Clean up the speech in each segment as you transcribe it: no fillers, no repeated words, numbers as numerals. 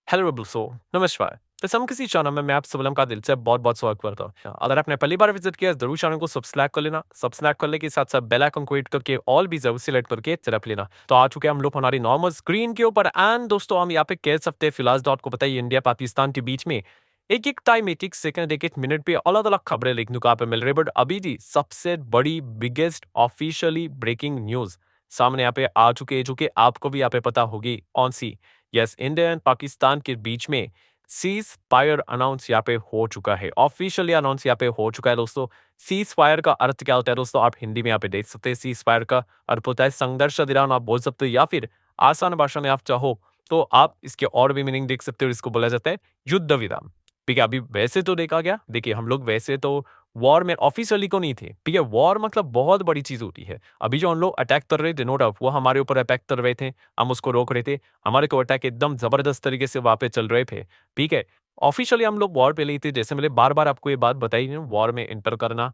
Hello दोस्तों, नमस्कार। तो हम किसी चैनल में मैं आप सबलम का दिल से बहुत-बहुत स्वागत करता हूँ। अगर आपने पहली बार विज़िट किया है, ज़रूर चैनल को सब्सक्राइब कर लेना। सब्सक्राइब करने के साथ-साथ बेल आइकन को हिट करके ऑल भी ज़रूर सिलेक्ट करके रख लेना। तो आ चुके हैं हम लोग हमारी नॉर्मल स्क्रीन के ऊपर एंड दोस्तों हम यहाँ पे कह सकते हैं फिलहाल तो आपको पता ही है इंडिया-पाकिस्तान के बीच में एक-एक टाइम, एक-एक सेकंड, एक-एक मिनट पे अलग-अलग खबरें देखने को यहाँ पे मिल रही है। बट अभी जी सबसे बड़ी बिगेस्ट ऑफिशियली ब्रेकिंग न्यूज़ सामने यहाँ पे आ चुकी है, जो कि आपको भी यहाँ पे पता होगी कौन-सी। यस, इंडिया एंड पाकिस्तान के बीच में सीज फायर अनाउंस यहाँ पे हो चुका है। ऑफिशियली अनाउंस यहाँ पे हो चुका है दोस्तों। सीज फायर का अर्थ क्या होता है दोस्तों, आप हिंदी में यहाँ पे देख सकते हैं। सीज फायर का अर्थ होता है संघर्ष विराम, आप बोल सकते हो, या फिर आसान भाषा में आप चाहो तो आप इसके और भी मीनिंग देख सकते हो। इसको बोला जाता है युद्ध विराम। ठीक है, अभी वैसे तो देखा गया, देखिए हम लोग वैसे तो वॉर में ऑफिशियली को नहीं थे। ठीक है, वॉर मतलब बहुत बड़ी चीज होती है। अभी जो हम लोग अटैक कर रहे थे, नो डाउट वो हमारे ऊपर अटैक कर रहे थे, हम उसको रोक रहे थे। हमारे को अटैक एकदम जबरदस्त तरीके से वहां पे चल रहे थे। ठीक है, ऑफिशियली हम लोग वॉर पे नहीं थे। जैसे मैंने बार बार आपको ये बात बताई है, वॉर में एंटर करना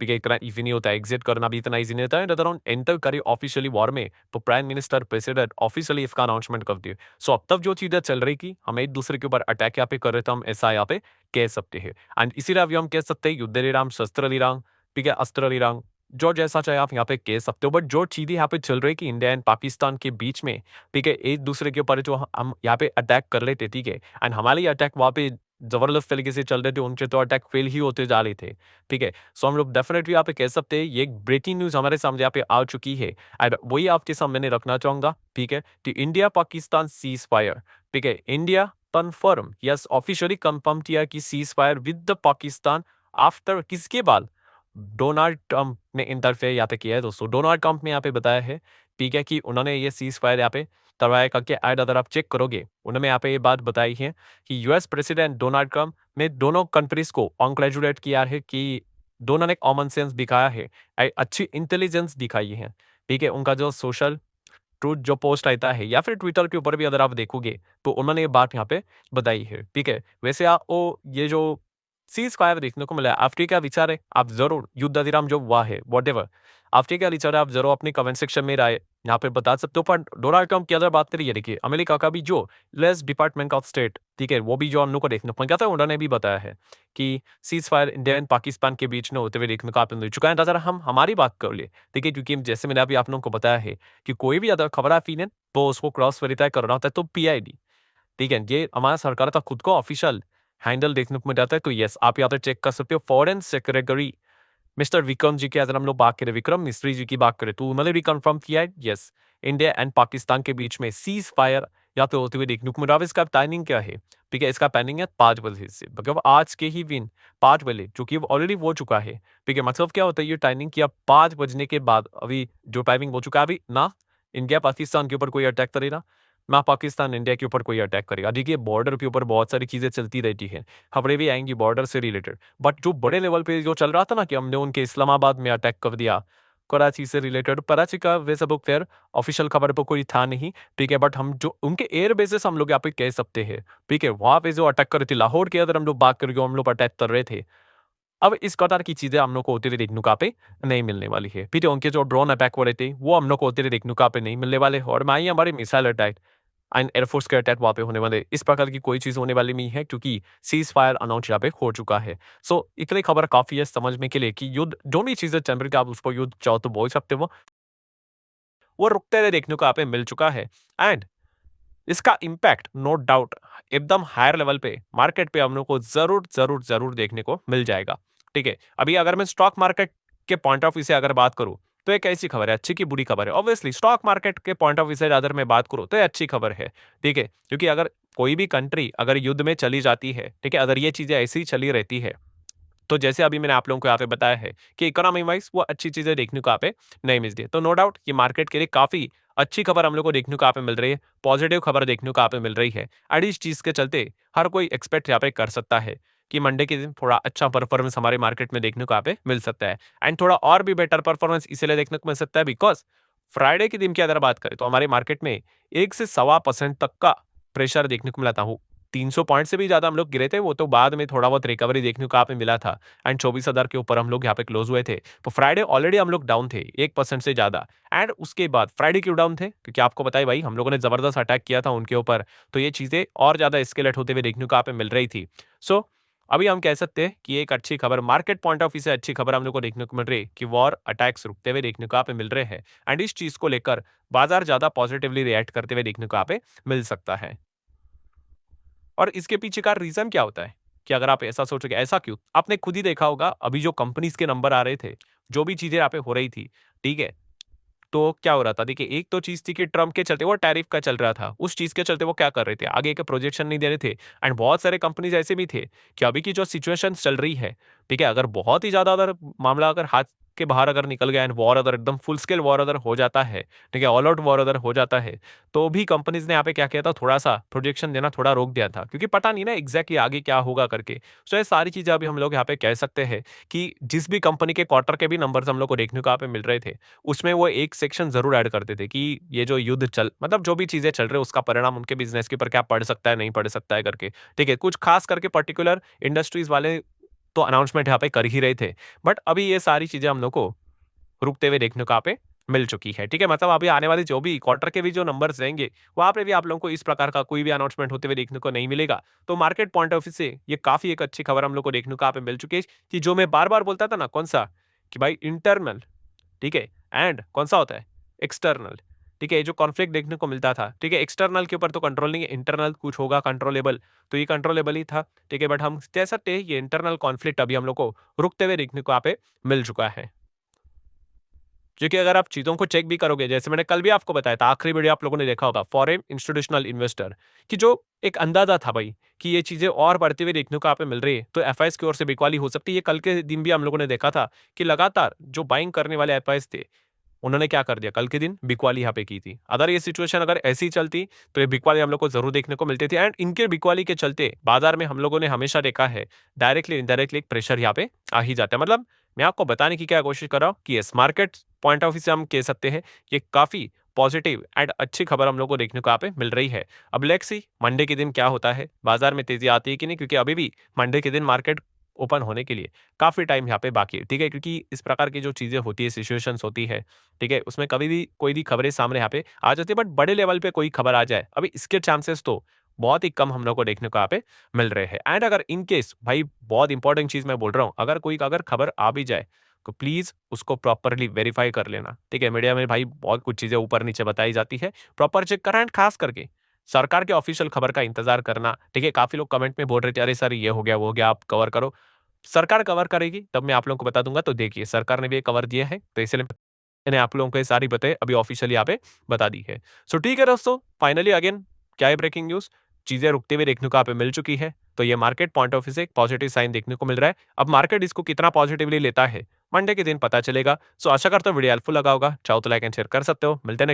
ठीक है इतना इजी नहीं होता है, एग्जिट करना भी इतना इजी नहीं होता है। अगर हम एंटर करें ऑफिशियली वॉर में, तो प्राइम मिनिस्टर प्रेसिडेंट ऑफिशियली इसका अनाउंसमेंट कर दिए। सो अब तक जो चीजें चल रही थी, हम एक दूसरे के ऊपर अटैक यहाँ पे कर रहे थे, हम ऐसा यहाँ पे कह सकते हैं। एंड इसीलिए अभी हम कह सकते हैं युद्ध विराम, शस्त्र विराम, ठीक है, अस्त्र विराम, जो जैसा चाहे आप यहाँ पे कह सकते हो। बट जो चीजें यहाँ पे चल रही कि इंडिया एंड पाकिस्तान के बीच में, ठीक है, एक दूसरे के ऊपर जो हम यहाँ पे अटैक कर रहे थे, ठीक है, एंड हमारे अटैक वहाँ पे जबरदस्त तरीके से चल रहे थे, उनके तो अटैक फेल ही होते जा रहे थे। ठीक है, सो हम लोग डेफिनेटली यहाँ पे कह सकते हैं ये एक ब्रेकिंग न्यूज हमारे सामने यहाँ पे आ चुकी है। एंड वही आपके सामने मैं रखना चाहूंगा। ठीक है, कि इंडिया पाकिस्तान सीज फायर, ठीक है, India confirm, yes officially confirm किया कि cease fire with the Pakistan after, किसके बाद, डोनाल्ड ट्रंप ने इंटरफेयर यहाँ पे किया है दोस्तों। डोनाल्ड ट्रंप ने यहाँ पे बताया है, ठीक है, कि उन्होंने ये सीज फायर यहाँ पे करवाया करके ऐड, अगर आप चेक करोगे, उन्होंने यहाँ पे ये बात बताई है कि यूएस प्रेसिडेंट डोनाल्ड ट्रंप ने दोनों कंट्रीज को कॉन्ग्रेचुलेट किया है कि दोनों ने कॉमन सेंस दिखाया है, अच्छी इंटेलिजेंस दिखाई है। ठीक है, उनका जो सोशल ट्रूथ जो पोस्ट आता है या फिर ट्विटर के ऊपर भी अगर आप देखोगे, तो उन्होंने ये बात यहाँ पे बताई है। ठीक है, वैसे आप वो ये जो सीज फायर देखने को मिला है, आपके क्या विचार है, आप जरूर युद्ध विराम जो हुआ है वॉट एवर, आपके क्या विचार है, आप जरूर अपनी कमेंट सेक्शन में राय यहाँ पे बता सकते हो। पर डोनाल्ड ट्रंप की अगर बात करिए, देखिए अमेरिका का भी जो लेस डिपार्टमेंट ऑफ स्टेट, ठीक है, वो भी जो हम लोग को देखने को मिल गया था, उन्होंने भी बताया है कि cease fire India and Pakistan के बीच में होते हुए देखने को आप मिल चुका है। अगर हम हमारी बात कर ले, ठीक है, क्योंकि जैसे मैंने अभी आप लोगों को बताया है कि कोई भी अगर खबर आप है तो उसको क्रॉस वेरीफाई करना होता है, तो पीआईडी, ठीक है, ये हमारा सरकार का खुद को ऑफिशियल हैंडल देखने को मिल जाता है। तो यस, आप यहाँ पे चेक कर सकते हो, foreign secretary mister Vikram ji की अगर हम लोग बात करें, विक्रम मिस्त्री जी की बात करें, तो उन्होंने भी कंफर्म किया है, यस इंडिया एंड पाकिस्तान के बीच में सीज फायर या तो होते हुए देखने को मिला। अब इसका टाइमिंग क्या है, ठीक है, इसका टाइमिंग है 5 बजे से, मतलब आज के ही दिन 5 बजे, जो कि ऑलरेडी हो चुका है। ठीक है, मतलब क्या होता है ये टाइमिंग की, अब 5 बजने के बाद अभी जो टाइमिंग हो चुका है, अभी ना इंडिया पाकिस्तान के ऊपर कोई अटैक करेगा, ना पाकिस्तान इंडिया के ऊपर कोई अटैक करेगा। देखिए बॉर्डर के ऊपर बहुत सारी चीजें चलती रहती है, खबरें भी आएंगी बॉर्डर से रिलेटेड। बट जो बड़े लेवल पे जो चल रहा था ना कि हमने उनके इस्लामाबाद में अटैक कर दिया, कराची से रिलेटेड, कराची का वैसे बुक खैर ऑफिशियल खबर पर कोई था नहीं, ठीक है, बट हम जो उनके एयर बेसिस हम लोग यहाँ पे कह सकते हैं, ठीक है, वहां पे जो अटैक कर रहे थे, लाहौर के अंदर हम लोग बात करके हम लोग अटैक कर रहे थे। अब इस कतार की चीजें हम लोग को होते हुए देखने को यहाँ पे नहीं मिलने वाली है। फिर उनके जो ड्रोन अटैक हो रहे थे, वो हम लोग को होते हुए देखने को यहाँ पे नहीं मिलने वाले हैं। और माई हमारे मिसाइल अटैक एंड एयरफोर्स के अटैक वहाँ पे होने वाले, इस प्रकार की कोई चीज होने वाली नहीं है, क्योंकि सीज फायर अनाउंस यहाँ पे हो चुका है। सो इतनी खबर काफी है समझने के लिए कि युद्ध जो भी चीजें चल रही थी, आप उसको युद्ध चाहो तो बोल सकते हो, वो रुकते हुए देखने को यहाँ पे मिल चुका है। एंड इसका इम्पैक्ट नो डाउट एकदम हायर लेवल पे मार्केट पे हम लोग को जरूर जरूर जरूर देखने को मिल जाएगा। ठीक है, अभी अगर मैं स्टॉक मार्केट के पॉइंट ऑफ व्यू से अगर बात करूं, तो एक ऐसी खबर है, अच्छी की बुरी खबर है। ऑब्वियसली स्टॉक मार्केट के पॉइंट ऑफ व्यू से अगर मैं बात करूं तो ये अच्छी खबर है। ठीक है, क्योंकि अगर कोई भी कंट्री अगर युद्ध में चली जाती है, ठीक है, अगर ये चीजें ऐसी ही चली रहती है, तो जैसे अभी मैंने आप लोगों को यहाँ पे बताया है कि इकोनॉमी वाइज वो अच्छी चीजें देखने को यहाँ पे नहीं मिलती है, तो नो डाउट ये मार्केट के लिए काफी अच्छी खबर हम लोग को देखने को यहाँ पे मिल रही है, पॉजिटिव खबर देखने को यहाँ पे मिल रही है। और इस चीज के चलते हर कोई एक्सपेक्ट यहाँ पे कर सकता है कि मंडे के दिन थोड़ा अच्छा परफॉर्मेंस हमारे मार्केट में देखने को यहाँ पे मिल सकता है। एंड थोड़ा और भी बेटर परफॉर्मेंस इसलिए देखने को मिल सकता है बिकॉज फ्राइडे के दिन की अगर बात करें तो हमारे मार्केट में 1 से 1.25% तक का प्रेशर देखने को मिला था, 300 पॉइंट से भी ज़्यादा हम लोग गिरे थे, वो तो बाद में थोड़ा बहुत रिकवरी देखने को यहाँ पे मिला था एंड 24,000 के ऊपर हम लोग यहाँ पे क्लोज हुए थे। तो फ्राइडे ऑलरेडी हम लोग डाउन थे 1% से ज़्यादा एंड उसके बाद फ्राइडे क्यों डाउन थे? क्योंकि आपको पता है भाई हम लोगों ने ज़बरदस्त अटैक किया था उनके ऊपर, तो ये चीज़ें और ज़्यादा एस्केलेट होते हुए देखने को यहाँ पे मिल रही थी। सो अभी हम कह सकते हैं कि एक अच्छी खबर मार्केट पॉइंट ऑफ व्यू से अच्छी खबर हम लोग को देखने को मिल रही है कि वॉर अटैक्स रुकते हुए देखने को यहाँ पे मिल रहे हैं एंड इस चीज़ को लेकर बाजार ज़्यादा पॉजिटिवली रिएक्ट करते हुए देखने को यहाँ पे मिल सकता है। और इसके पीछे का रीज़न क्या होता है? कि अगर आप ऐसा सोचोगे ऐसा क्यों? आपने खुद ही देखा होगा अभी जो कंपनीज़ के नंबर आ रहे थे, जो भी चीज़ें यहाँ पे हो रही थी, ठीक है? तो क्या हो रहा था? देखिए, एक तो चीज़ थी कि ट्रम्प के चलते वो टैरिफ का चल रहा था। उस चीज़ के चलते वो क्या कर रहे थे? आगे का प्रोजेक्शन नहीं दे रहे थे एंड बहुत सारे कंपनीज़ ऐसे भी थे कि अभी की जो सिचुएशन चल रही है, ठीक है? अगर बहुत ही ज़्यादा अगर मामला अगर हाथ के बाहर अगर निकल गया एंड वॉर अगर एकदम फुल स्केल वॉर अगर हो जाता है, ठीक है? ऑल आउट वॉर अगर हो जाता है, तो भी कंपनीज़ ने यहाँ पे क्या किया था? थोड़ा-सा प्रोजेक्शन देना थोड़ा रोक दिया था क्योंकि पता नहीं ना एग्ज़ैक्टली आगे क्या होगा करके। सो ये सारी चीज़ें अभी हम लोग यहाँ पे कह सकते हैं कि जिस भी कंपनी के क्वार्टर के भी नंबर्स हम लोग को देखने को यहाँ पे मिल रहे थे, उसमें वो एक सेक्शन ज़रूर ऐड करते थे कि ये जो युद्ध चल मतलब जो भी चीज़ें चल रही है उसका परिणाम उनके बिज़नेस के ऊपर क्या पड़ सकता है, नहीं पड़ सकता है करके, ठीक है? कुछ खास करके पर्टिकुलर इंडस्ट्रीज़ वाले तो अनाउंसमेंट यहाँ पे कर ही रहे थे। बट अभी ये सारी चीज़ें हम लोग को रुकते हुए देखने को यहाँ पे मिल चुकी है, ठीक है? मतलब अभी आने वाले जो भी क्वार्टर के भी जो नंबर्स रहेंगे, वहाँ पे भी आप लोगों को इस प्रकार का कोई भी अनाउंसमेंट होते हुए देखने को नहीं मिलेगा। तो मार्केट पॉइंट ऑफ व्यू से ये काफ़ी एक अच्छी खबर हम लोग को देखने को यहाँ पे मिल चुकी है कि जो मैं बार-बार बोलता था ना कौन-सा? कि भाई इंटरनल, ठीक है? एंड कौन-सा होता है? एक्सटर्नल, ठीक है? ये जो कॉन्फ्लिक्ट देखने को मिलता था, ठीक है? एक्सटर्नल के ऊपर तो कंट्रोल नहीं है, इंटरनल कुछ होगा कंट्रोलेबल, तो ये कंट्रोलेबल ही था, ठीक है? बट हम कह सकते हैं ये इंटरनल कॉन्फ्लिक्ट अभी हम लोग को रुकते हुए देखने को यहाँ पे मिल चुका है। क्योंकि अगर आप चीज़ों को चेक भी करोगे, जैसे मैंने कल भी आपको बताया था, आखिरी वीडियो आप लोगों ने देखा होगा, फॉरेन इंस्टीट्यूशनल इन्वेस्टर कि जो एक अंदाजा था भाई कि ये चीज़ें और बढ़ती हुई देखने को यहाँ पे मिल रही है, तो एफआईएस की ओर से बिकवाली हो सकती है। ये कल के दिन भी हम लोगों ने देखा था कि लगातार जो बाइंग करने वाले एफआईएस थे, उन्होंने क्या कर दिया, कल के दिन बिकवाली यहाँ पे की थी। अगर ये सिचुएशन अगर ऐसी ही चलती, तो ये बिकवाली हम लोग को ज़रूर देखने को मिलती थी एंड इनके बिकवाली के चलते बाजार में हम लोगों ने हमेशा देखा है, डायरेक्टली इनडायरेक्टली एक प्रेशर यहाँ पे आ ही जाता है। मतलब मैं आपको बताने की क्या कोशिश कर रहा हूँ कि yes, market point of view से हम कह सकते हैं, ये काफ़ी पॉजिटिव एंड अच्छी खबर हम लोग को देखने को यहाँ पे मिल रही है। अब लेट्स सी मंडे के दिन क्या होता है, बाजार में तेज़ी आती है कि नहीं? क्योंकि अभी भी मंडे के दिन मार्केट ओपन होने के लिए काफ़ी टाइम यहाँ पे बाकी है, ठीक है? क्योंकि इस प्रकार की जो चीज़ें होती है, सिचुएशंस होती है, ठीक है? उसमें कभी भी कोई भी खबरें सामने यहाँ पे आ जाती है, बट बड़े लेवल पे कोई खबर आ जाए, अभी इसके चांसेस तो बहुत ही कम हम लोग को देखने को यहाँ पे मिल रहे हैं। एंड अगर इन केस भाई बहुत इंपॉर्टेंट चीज़ मैं बोल रहा हूँ, अगर खबर आ भी जाए, तो प्लीज़ उसको प्रॉपरली वेरीफाई कर लेना, ठीक है? मीडिया में भाई बहुत कुछ चीज़ें ऊपर-नीचे बताई जाती है, प्रॉपर चेक करना एंड खास करके सरकार के ऑफिशियल खबर का इंतज़ार करना, ठीक है? काफ़ी लोग कमेंट में बोल रहे थे, "अरे सर, ये हो गया, वो हो गया, आप कवर करो।" सरकार कवर करेगी, तब मैं आप लोगों को बता दूँगा। तो देखिए, सरकार ने भी ये कवर दिया है, तो इसलिए मैंने आप लोगों को ये सारी बातें अभी ऑफ़िशियली यहाँ पे बता दी है। सो ठीक है दोस्तों, फाइनली अगेन क्या है ब्रेकिंग न्यूज़, चीज़ें रुकते हुए देखने को यहाँ पे मिल चुकी है। तो ये मार्केट पॉइंट ऑफ व्यू से एक पॉजिटिव साइन देखने को मिल रहा है। अब मार्केट इसको कितना पॉजिटिवली लेता है, मंडे के दिन पता चलेगा। सो आशा करता हूँ वीडियो हेल्पफुल लगा होगा। चाहो तो लाइक एंड शेयर कर सकते हो। मिलते हैं नेक्स्ट